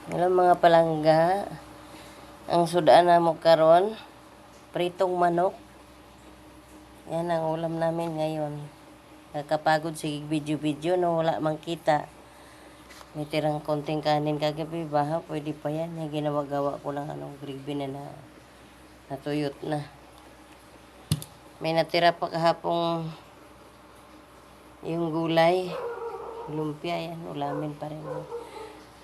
Hello mga palangga. Ang sudaan na mo karon, pritong manok. Yan ang ulam namin ngayon. Nakapagod sa video-video no, wala mang kita. May tirang konting kanin kagabi, baha, pwede pa yan. Yung ginawa-gawa ko ng gravy na natuyot na. May natira pa kahapong yung gulay. Lumpia yan, ulamin pa rin.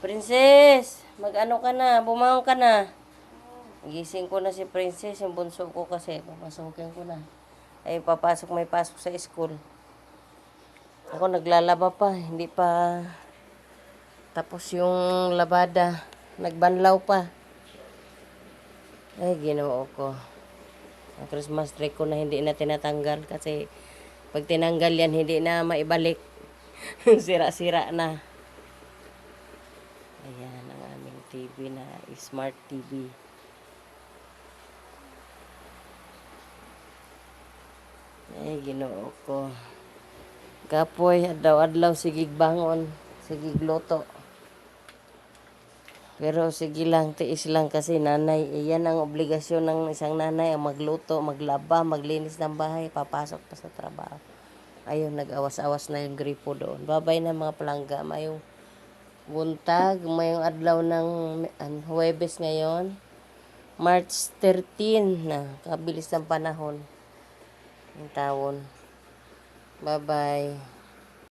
Princess, mag-ano ka na, bumangon ka na. Gising ko na si Princess, yung bunso ko kasi, papasukin ko na. Ay, may pasok sa school. Ako naglalaba pa, hindi pa tapos yung labada. Nagbanlaw pa. Ay, ginoo ko. Ang Christmas tree ko na hindi na tinatanggal kasi pag tinanggal yan, hindi na maibalik. Sira-sira na. Ayan ang aming TV na Smart TV. Ay, ginoo ko. Kapoy, adlaw-adlaw sigig bangon, sigig luto. Pero sige lang, tiis lang kasi nanay. Iyan ang obligasyon ng isang nanay, ang magluto, maglaba, maglinis ng bahay, papasok pa sa trabaho. Ayun, nag-awas-awas na yung gripo doon. Babay na mga palangga. Mayong buntag, mayong adlaw ng Huwebes ngayon. March 13 na, kabilis ng panahon. Yung taon. Bye-bye.